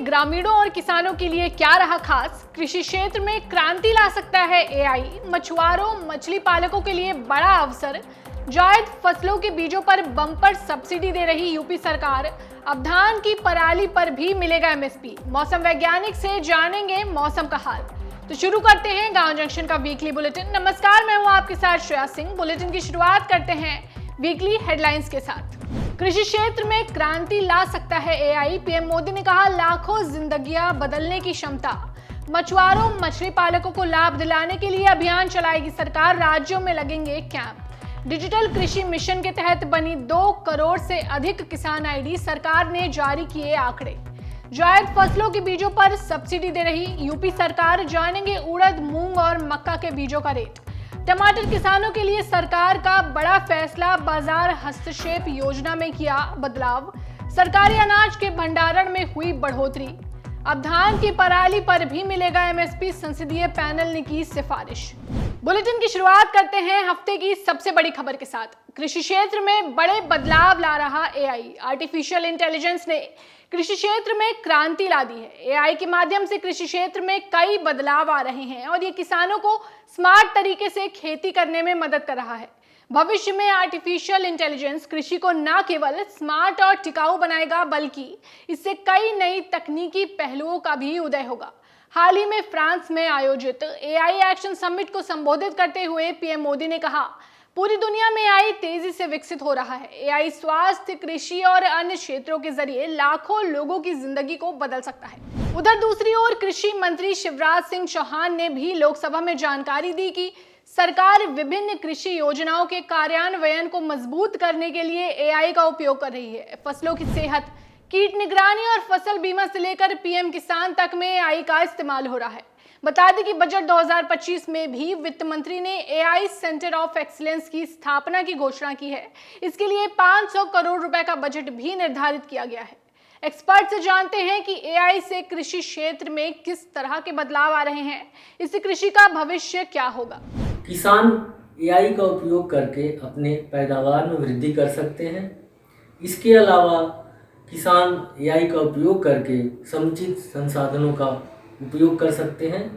ग्रामीणों और किसानों के लिए क्या रहा खास? कृषि क्षेत्र में क्रांति ला सकता है एआई। मछुआरों मछली पालकों के लिए बड़ा अवसर। जायद फसलों के बीजों पर बम्पर सब्सिडी दे रही यूपी सरकार। अब धान की पराली पर भी मिलेगा एमएसपी। मौसम वैज्ञानिक से जानेंगे मौसम का हाल। तो शुरू करते हैं गांव जंक्शन का वीकली बुलेटिन। नमस्कार, मैं हूं आपके साथ श्रेया सिंह। बुलेटिन की शुरुआत करते हैं वीकली हेडलाइंस के साथ। कृषि क्षेत्र में क्रांति ला सकता है एआई। पीएम मोदी ने कहा, लाखों जिंदगियां बदलने की क्षमता। मछुआरों मछली पालकों को लाभ दिलाने के लिए अभियान चलाएगी सरकार। राज्यों में लगेंगे कैंप। डिजिटल कृषि मिशन के तहत बनी 2 करोड़ से अधिक किसान आईडी। सरकार ने जारी किए आंकड़े। जायद फसलों के बीजों पर सब्सिडी दे रही यूपी सरकार। जानेंगे उड़द, मूंग और मक्का के बीजों का रेट। टमाटर किसानों के लिए सरकार का बड़ा फैसला। बाजार हस्तक्षेप योजना में किया बदलाव। सरकारी अनाज के भंडारण में हुई बढ़ोतरी। अब धान की पराली पर भी मिलेगा एमएसपी। संसदीय पैनल ने की सिफारिश। बुलेटिन की शुरुआत करते हैं हफ्ते की सबसे बड़ी खबर के साथ। कृषि क्षेत्र में बड़े बदलाव ला रहा एआई। आर्टिफिशियल इंटेलिजेंस ने कृषि क्षेत्र में क्रांति ला दी है। एआई के माध्यम से कृषि क्षेत्र में कई बदलाव आ रहे हैं और ये किसानों को स्मार्ट तरीके से खेती करने में मदद कर रहा है। भविष्य में आर्टिफिशियल इंटेलिजेंस कृषि को न केवल स्मार्ट और टिकाऊ बनाएगा, बल्कि इससे कई नई तकनीकी पहलुओं का भी उदय होगा। हाल ही में फ्रांस में आयोजित एआई एक्शन समिट को संबोधित करते हुए पीएम मोदी ने कहा, पूरी दुनिया में एआई तेजी से विकसित हो रहा है। एआई स्वास्थ्य, कृषि और अन्य क्षेत्रों के जरिए लाखों लोगों की जिंदगी को बदल सकता है। उधर दूसरी ओर कृषि मंत्री शिवराज सिंह चौहान ने भी लोकसभा में जानकारी दी कि सरकार विभिन्न कृषि योजनाओं के कार्यान्वयन को मजबूत करने के लिए एआई का उपयोग कर रही है। फसलों की सेहत, कीट निगरानी और फसल बीमा से लेकर पीएम किसान तक में एआई का इस्तेमाल हो रहा है। बता दें कि बजट 2025 में भी वित्त मंत्री ने एआई सेंटर ऑफ एक्सीलेंस की स्थापना की घोषणा की है। इसके लिए 500 करोड़ रुपए का बजट भी निर्धारित किया गया है। एक्सपर्ट से जानते हैं कि एआई से कृषि क्षेत्र में किस तरह के बदलाव आ रहे हैं। इससे कृषि का भविष्य क्या होगा? किसान एआई का उपयोग करके अपने पैदावार में वृद्धि कर सकते हैं। इसके अलावा किसान एआई का उपयोग करके समुचित संसाधनों का उपयोग कर सकते हैं।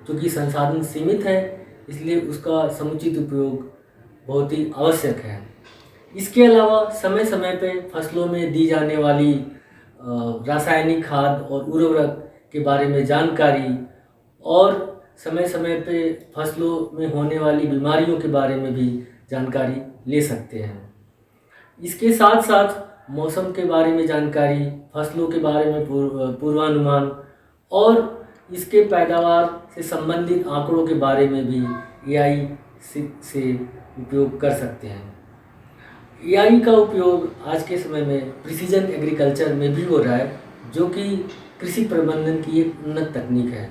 क्योंकि संसाधन सीमित है, इसलिए उसका समुचित उपयोग बहुत ही आवश्यक है। इसके अलावा समय समय पे फसलों में दी जाने वाली रासायनिक खाद और उर्वरक के बारे में जानकारी और समय समय पे फसलों में होने वाली बीमारियों के बारे में भी जानकारी ले सकते हैं। इसके साथ साथ मौसम के बारे में जानकारी, फसलों के बारे में पूर्वानुमान और इसके पैदावार से संबंधित आंकड़ों के बारे में भी एआई से उपयोग कर सकते हैं। एआई का उपयोग आज के समय में प्रिसीजन एग्रीकल्चर में भी हो रहा है, जो कि कृषि प्रबंधन की एक उन्नत तकनीक है।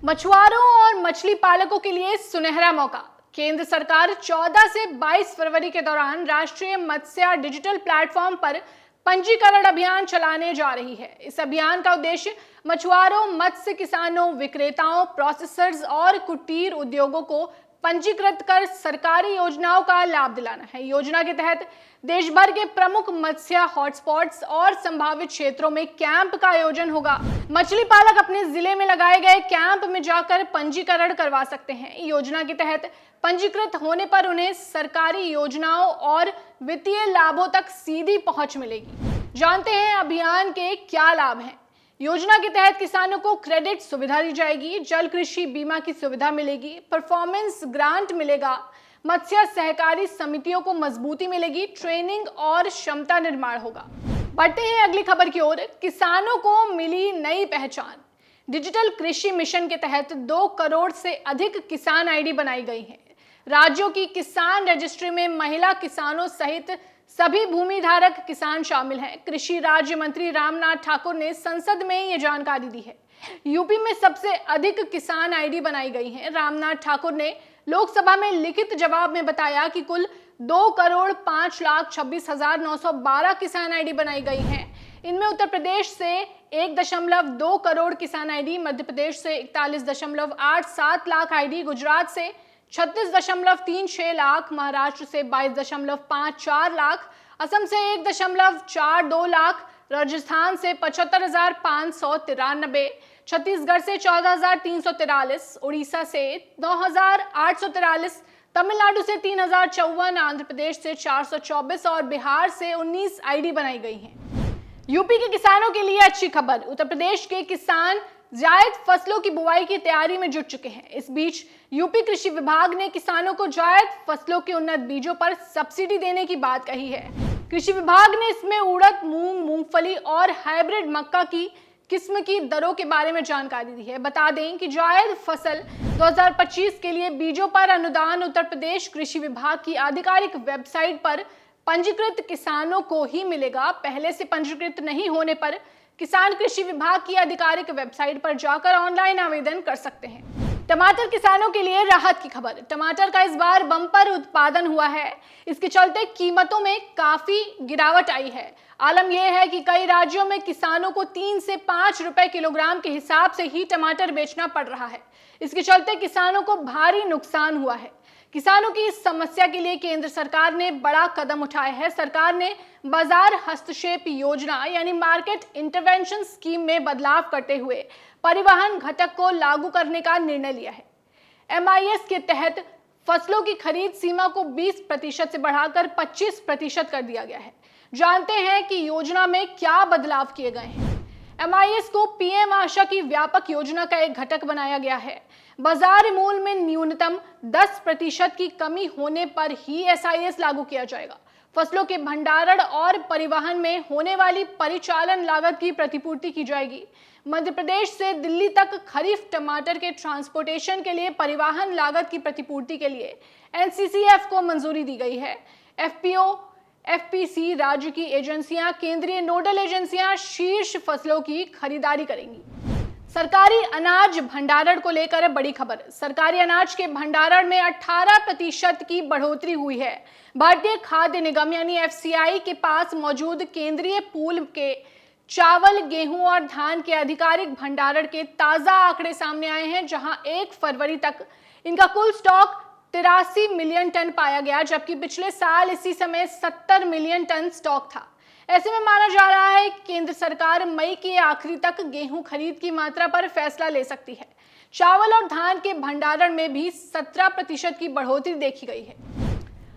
मछुआरों और मछली पालकों के लिए सुनहरा मौका। केंद्र सरकार 14 से 22 फरवरी के दौरान राष्ट्रीय मत्स्य डिजिटल प्लेटफॉर्म पर पंजीकरण अभियान चलाने जा रही है। इस अभियान का उद्देश्य मछुआरों, मत्स्य किसानों, विक्रेताओं, प्रोसेसर्स और कुटीर उद्योगों को पंजीकृत कर सरकारी योजनाओं का लाभ दिलाना है। योजना के तहत देश भर के प्रमुख मत्स्य हॉटस्पॉट्स और संभावित क्षेत्रों में कैंप का आयोजन होगा। मछली पालक अपने जिले में लगाए गए कैंप में जाकर पंजीकरण करवा सकते हैं। योजना के तहत पंजीकृत होने पर उन्हें सरकारी योजनाओं और वित्तीय लाभों तक सीधी पहुंच मिलेगी। जानते हैं अभियान के क्या लाभ हैं। योजना के तहत किसानों को क्रेडिट सुविधा दी जाएगी, जल कृषि बीमा की सुविधा मिलेगी, परफॉर्मेंस ग्रांट मिलेगा, मत्स्य सहकारी समितियों को मजबूती मिलेगी, ट्रेनिंग और क्षमता निर्माण होगा। बढ़ते हैं अगली खबर की ओर। किसानों को मिली नई पहचान। डिजिटल कृषि मिशन के तहत 2 करोड़ से अधिक किसान आईडी बनाई गई हैं। राज्यों की किसान रजिस्ट्री में महिला किसानों सहित सभी भूमिधारक किसान शामिल हैं। कृषि राज्य मंत्री रामनाथ ठाकुर ने संसद में ये जानकारी दी है। यूपी में सबसे अधिक किसान आईडी बनाई गई हैं। रामनाथ ठाकुर ने लोकसभा में लिखित जवाब में बताया कि कुल 2,05,26,912 किसान आईडी बनाई गई हैं। इनमें उत्तर प्रदेश से 1.2 करोड़ किसान आईडी, मध्य प्रदेश से 41.87 लाख आईडी, गुजरात से 36.36 लाख, महाराष्ट्र से 22.54 लाख, असम से 1.42 लाख, राजस्थान से 75,593, छत्तीसगढ़ से 14,343, उड़ीसा से 9,843, तमिलनाडु से 3,054, आंध्र प्रदेश से 424 और बिहार से 19 आईडी बनाई गई हैं। यूपी के किसानों के लिए अच्छी खबर, उत्तर प्रदेश के किसान जायद फसलों की बुआई की तैयारी में जुट चुके हैं। इस बीच यूपी कृषि विभाग ने किसानों को जायद फसलों के उन्नत बीजों पर सब्सिडी देने की बात कही है। कृषि विभाग ने इसमें उड़द, मूंग, मूंगफली और हाइब्रिड मक्का की किस्म की दरों के बारे में जानकारी दी है। बता दें कि जायद फसल 2025 के लिए बीजों पर अनुदान उत्तर प्रदेश कृषि विभाग की आधिकारिक वेबसाइट पर पंजीकृत किसानों को ही मिलेगा। पहले से पंजीकृत नहीं होने पर किसान कृषि विभाग की आधिकारिक वेबसाइट पर जाकर ऑनलाइन आवेदन कर सकते हैं। टमाटर किसानों के लिए राहत की खबर, टमाटर का इस बार बम्पर उत्पादन हुआ है। इसके चलते कीमतों में काफी गिरावट आई है। आलम यह है कि कई राज्यों में किसानों को 3 से 5 रुपए किलोग्राम के हिसाब से ही टमाटर बेचना पड़ रहा है। इसके चलते किसानों को भारी नुकसान हुआ है। किसानों की इस समस्या के लिए केंद्र सरकार ने बड़ा कदम उठाया है। सरकार ने बाजार हस्तक्षेप योजना यानी मार्केट इंटरवेंशन स्कीम में बदलाव करते हुए परिवहन घटक को लागू करने का निर्णय लिया है। MIS के तहत फसलों की खरीद सीमा को 20% से बढ़ाकर 25% कर दिया गया है। जानते हैं कि योजना में क्या बदलाव किए गए हैं। MIS को PM आशा की व्यापक योजना का एक घटक बनाया गया है। बाजार मूल्य में न्यूनतम 10% की कमी होने पर ही SIS लागू किया जाएगा। फसलों के भंडारण और परिवहन में होने वाली परिचालन लागत की प्रतिपूर्ति की जाएगी। मध्य प्रदेश से दिल्ली तक खरीफ टमाटर के ट्रांसपोर्टेशन के लिए परिवहन लागत की प्रतिपूर्ति के लिए NCCF को मंजूरी दी गई है। FPO, FPC राज्य की एजेंसियां, केंद्रीय नोडल एजेंसियां शीर्ष फसलों की खरीदारी करेंगी। सरकारी अनाज भंडारण को लेकर बड़ी खबर, सरकारी अनाज के भंडारण में 18% की बढ़ोतरी हुई है। भारतीय खाद्य निगम यानी FCI के पास मौजूद केंद्रीय पूल के चावल, गेहूं और धान के आधिकारिक भंडारण के ताजा आंकड़े सामने आए हैं, जहां 1 फरवरी तक इनका कुल स्टॉक 83 मिलियन टन पाया गया, जबकि पिछले साल इसी समय 70 मिलियन टन स्टॉक था। ऐसे में माना जा रहा है कि केंद्र सरकार मई के आखिरी तक गेहूं खरीद की मात्रा पर फैसला ले सकती है। चावल और धान के भंडारण में भी 17% की बढ़ोतरी देखी गई है।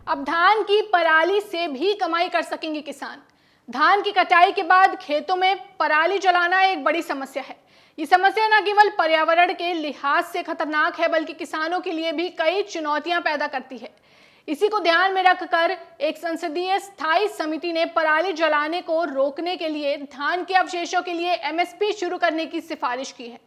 अब धान की पराली से भी कमाई कर सकेंगे किसान। धान की कटाई के बाद खेतों में पराली जलाना एक बड़ी समस्या है। ये समस्या न केवल पर्यावरण के लिहाज से खतरनाक है, बल्कि किसानों के लिए भी कई चुनौतियां पैदा करती है। इसी को ध्यान में रखकर एक संसदीय स्थायी समिति ने पराली जलाने को रोकने के लिए धान के अवशेषों के लिए MSP शुरू करने की सिफारिश की है।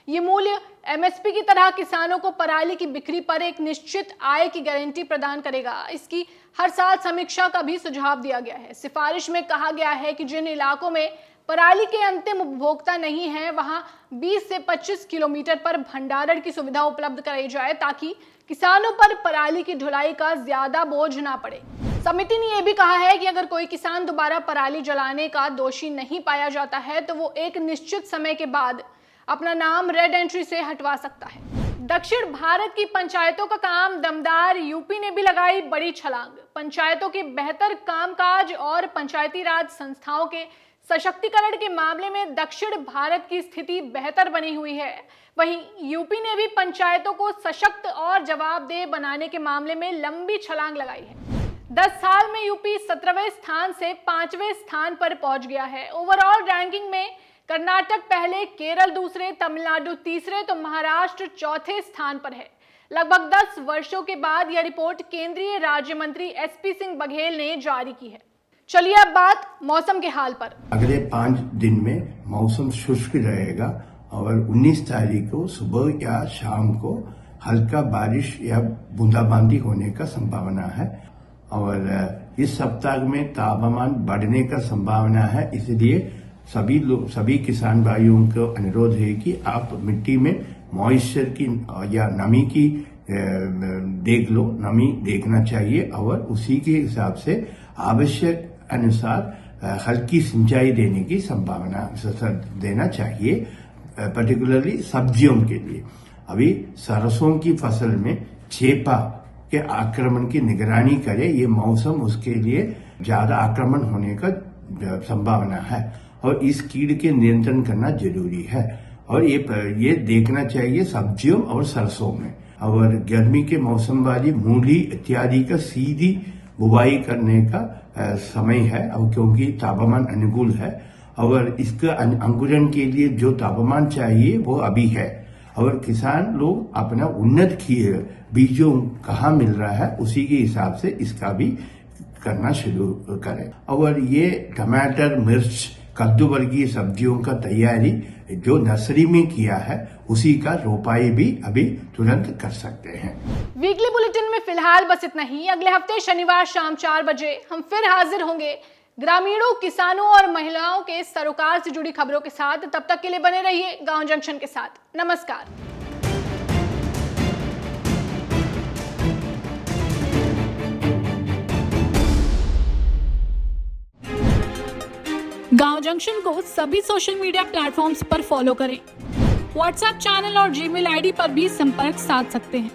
ये मूल्य MSP की तरह किसानों को पराली की बिक्री पर एक निश्चित आय की गारंटी प्रदान करेगा। इसकी हर साल समीक्षा का भी सुझाव दिया गया है। सिफारिश में कहा गया है कि जिन इलाकों में पराली के अंतिम उपभोक्ता नहीं है, वहां 20 से 25 किलोमीटर पर भंडारण की सुविधा उपलब्ध कराई जाए, ताकि किसानों पर पराली की ढुलाई का ज्यादा बोझ ना पड़े। समिति ने यह भी कहा है कि अगर कोई किसान दोबारा पराली जलाने का दोषी नहीं पाया जाता है, तो वो एक निश्चित समय के बाद अपना नाम रेड एंट्री से हटवा सकता है। दक्षिण भारत की पंचायतों का काम दमदार, यूपी ने भी लगाई बड़ी छलांग। पंचायतों के बेहतर कामकाज और पंचायती राज संस्थाओं के सशक्तिकरण के मामले में दक्षिण भारत की स्थिति बेहतर बनी हुई है। वहीं यूपी ने भी पंचायतों को सशक्त और जवाबदेह बनाने के मामले में लंबी छलांग लगाई है। 10 साल में यूपी 17वें स्थान से 5वें स्थान पर पहुंच गया है। ओवरऑल रैंकिंग में कर्नाटक पहले, केरल दूसरे, तमिलनाडु तीसरे तो महाराष्ट्र चौथे स्थान पर है। लगभग 10 वर्षों के बाद यह रिपोर्ट केंद्रीय राज्य मंत्री SP सिंह बघेल ने जारी की है। चलिए अब बात मौसम के हाल पर। अगले 5 दिन में मौसम शुष्क रहेगा और 19 तारीख को सुबह या शाम को हल्का बारिश या बूंदाबांदी होने का संभावना है और इस सप्ताह में तापमान बढ़ने का संभावना है। इसलिए सभी किसान भाइयों को अनुरोध है कि आप मिट्टी में मॉइस्चर की या नमी की देख लो, नमी देखना चाहिए और उसी के हिसाब से आवश्यक अनुसार हल्की सिंचाई देने की संभावना देना चाहिए, पर्टिकुलरली सब्जियों के लिए। अभी सरसों की फसल में चेपा के आक्रमण की निगरानी करें, ये मौसम उसके लिए ज्यादा आक्रमण होने का संभावना है और इस कीड़ के नियंत्रण करना जरूरी है। और ये देखना चाहिए सब्जियों और सरसों में। और गर्मी के मौसम वाली मूली इत्यादि का सीधी बुवाई करने का समय है, और क्योंकि तापमान अनुकूल है और इसका अंकुरण के लिए जो तापमान चाहिए वो अभी है। और किसान लोग अपना उन्नत बीजों कहाँ मिल रहा है उसी के हिसाब से इसका भी करना शुरू करें। और ये टमाटर, मिर्च, कद्दू वर्गीय सब्जियों का तैयारी जो नर्सरी में किया है उसी का रोपाई भी अभी तुरंत कर सकते हैं। वीकली बुलेटिन में फिलहाल बस इतना ही। अगले हफ्ते शनिवार शाम 4 बजे हम फिर हाजिर होंगे ग्रामीणों, किसानों और महिलाओं के सरोकार से जुड़ी खबरों के साथ। तब तक के लिए बने रहिए गांव जंक्शन के साथ। नमस्कार। गांव जंक्शन को सभी सोशल मीडिया प्लेटफॉर्म्स पर फॉलो करें। व्हाट्सएप चैनल और जीमेल आईडी पर भी संपर्क साध सकते हैं।